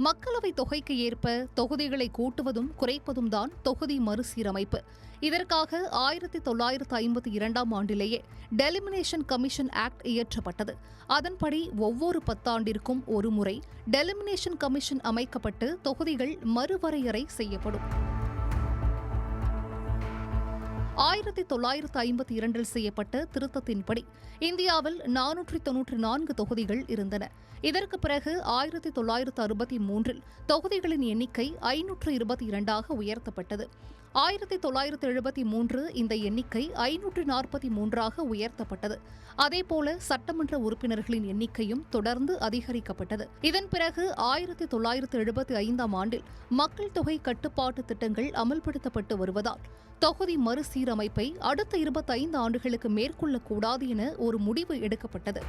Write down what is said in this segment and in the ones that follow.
மக்களவை தொகைக்கு ஏற்ப தொகுதிகளை கூட்டுவதும் குறைப்பதும் தான் தொகுதி மறுசீரமைப்பு. இதற்காக 1952ஆம் ஆண்டிலேயே டெலிமினேஷன் கமிஷன் ஆக்ட் இயற்றப்பட்டது. அதன்படி ஒவ்வொரு 10 ஆண்டிற்கும் ஒருமுறை டெலிமினேஷன் கமிஷன் அமைக்கப்பட்டு தொகுதிகள் மறுவரையறை செய்யப்படும். 1952 செய்யப்பட்ட திருத்தத்தின்படி இந்தியாவில் 494 தொகுதிகள் இருந்தன. இதற்கு பிறகு 1963 தொகுதிகளின் எண்ணிக்கை 522ஆக உயர்த்தப்பட்டது. 1973 இந்த எண்ணிக்கை 543ஆக உயர்த்தப்பட்டது. அதேபோல சட்டமன்ற உறுப்பினர்களின் எண்ணிக்கையும் தொடர்ந்து அதிகரிக்கப்பட்டது. இதன் பிறகு 1975ஆம் ஆண்டில் மக்கள் தொகை கட்டுப்பாட்டு திட்டங்கள் அமல்படுத்தப்பட்டு வருவதால் தொகுதி மறுசீரமைப்பை அடுத்த 25 ஆண்டுகளுக்கு மேற்கொள்ளக்கூடாது என ஒரு முடிவு எடுக்கப்பட்டது.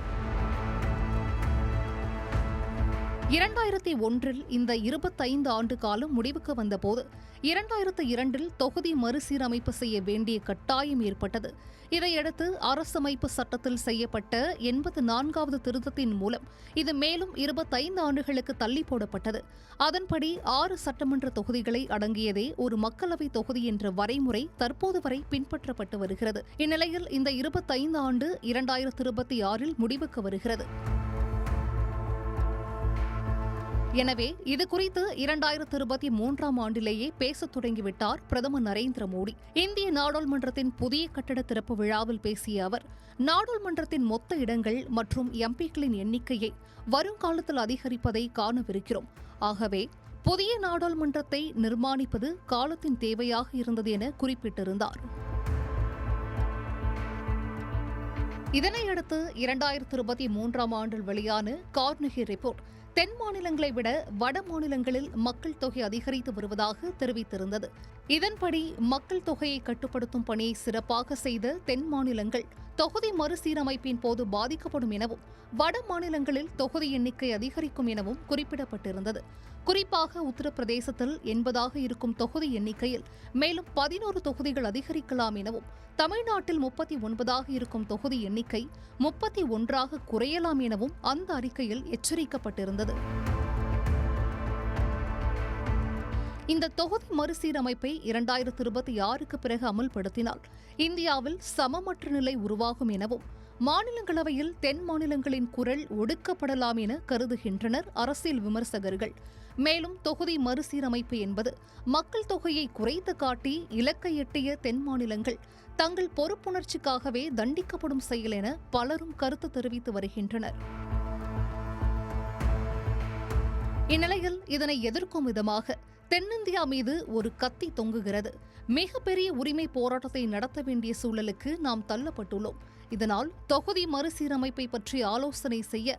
2001 இந்த 25 ஆண்டு காலம் முடிவுக்கு வந்தபோது 2002 தொகுதி மறுசீரமைப்பு செய்ய வேண்டிய கட்டாயம் ஏற்பட்டது. இதையடுத்து அரசமைப்பு சட்டத்தில் செய்யப்பட்ட 84வது திருத்தத்தின் மூலம் இது மேலும் 25 ஆண்டுகளுக்கு தள்ளி போடப்பட்டது. அதன்படி 6 சட்டமன்ற தொகுதிகளை அடங்கியதே ஒரு மக்களவை தொகுதி என்ற வரைமுறை தற்போது வரை பின்பற்றப்பட்டு வருகிறது. இந்நிலையில் இந்த 25 ஆண்டு 2026 முடிவுக்கு வருகிறது. எனவே இதுகுறித்து 2023ஆம் ஆண்டிலேயே பேசத் தொடங்கிவிட்டார் பிரதமர் நரேந்திர மோடி. இந்திய நாடாளுமன்றத்தின் புதிய கட்டட திறப்பு விழாவில் பேசிய அவர், நாடாளுமன்றத்தின் மொத்த இடங்கள் மற்றும் எம்பிக்களின் எண்ணிக்கையை வருங்காலத்தில் அதிகரிப்பதை காணவிருக்கிறோம். ஆகவே புதிய நாடாளுமன்றத்தை நிர்மாணிப்பது காலத்தின் தேவையாக இருந்தது என குறிப்பிட்டிருந்தார். இதனையடுத்து 2023ஆம் ஆண்டில் வெளியான கார்னகி ரிப்போர்ட் தென் மாநிலங்களை விட வட மாநிலங்களில் மக்கள் தொகை அதிகரித்து வருவதாக தெரிவித்திருந்தது. இதன்படி மக்கள் தொகையை கட்டுப்படுத்தும் பணியை சிறப்பாக செய்த தென் மாநிலங்கள் தொகுதி மறுசீரமைப்பின் போது பாதிக்கப்படும் எனவும், வட மாநிலங்களில் தொகுதி எண்ணிக்கை அதிகரிக்கும் எனவும் குறிப்பிடப்பட்டிருந்தது. குறிப்பாக உத்தரப்பிரதேசத்தில் 80ஆக இருக்கும் தொகுதி எண்ணிக்கையில் மேலும் 11 தொகுதிகள் அதிகரிக்கலாம் எனவும், தமிழ்நாட்டில் 39ஆக இருக்கும் தொகுதி எண்ணிக்கை 31ஆக குறையலாம் எனவும் அந்த அறிக்கையில் எச்சரிக்கப்பட்டிருந்தது. இந்த தொகுதி மறுசீரமைப்பை 2026க்கு பிறகு அமல்படுத்தினால் இந்தியாவில் சமமற்ற நிலை உருவாகும் எனவும், மாநிலங்களவையில் தென் மாநிலங்களின் குரல் ஒடுக்கப்படலாம் என கருதுகின்றனர் அரசியல் விமர்சகர்கள். மேலும் தொகுதி மறுசீரமைப்பு என்பது மக்கள் தொகையை குறைத்து காட்டி இலக்கை எட்டிய தென் மாநிலங்கள் தங்கள் பொறுப்புணர்ச்சிக்காகவே தண்டிக்கப்படும் செயல் என பலரும் கருத்து தெரிவித்து வருகின்றனர். இந்நிலையில் இதனை எதிர்க்கும் விதமாக தென்னிந்தியா மீது ஒரு கத்தி தொங்குகிறது. மிகப்பெரிய உரிமை போராட்டத்தை நடத்த வேண்டிய சூழலுக்கு நாம் தள்ளப்பட்டுள்ளோம். இதனால் தொகுதி மறுசீரமைப்பை பற்றி ஆலோசனை செய்ய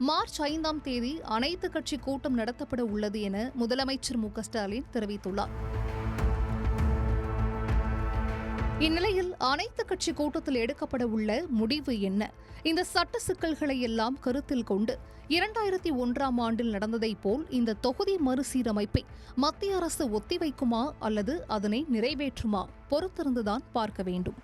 மார்ச் 5ஆம் தேதி அனைத்து கட்சி கூட்டம் நடத்தப்பட உள்ளது என முதலமைச்சர் மு.க. ஸ்டாலின் தெரிவித்துள்ளார். இந்நிலையில் அனைத்து கட்சி கூட்டத்தில் எடுக்கப்பட உள்ள முடிவு என்ன? இந்த சட்ட சிக்கல்களை எல்லாம் கருத்தில் கொண்டு 2001ஆம் ஆண்டில் நடந்ததைப் போல் இந்த தொகுதி மறுசீரமைப்பை மத்திய அரசு ஒத்திவைக்குமா அல்லது அதனை நிறைவேற்றுமா? பொறுத்திருந்துதான் பார்க்க வேண்டும்.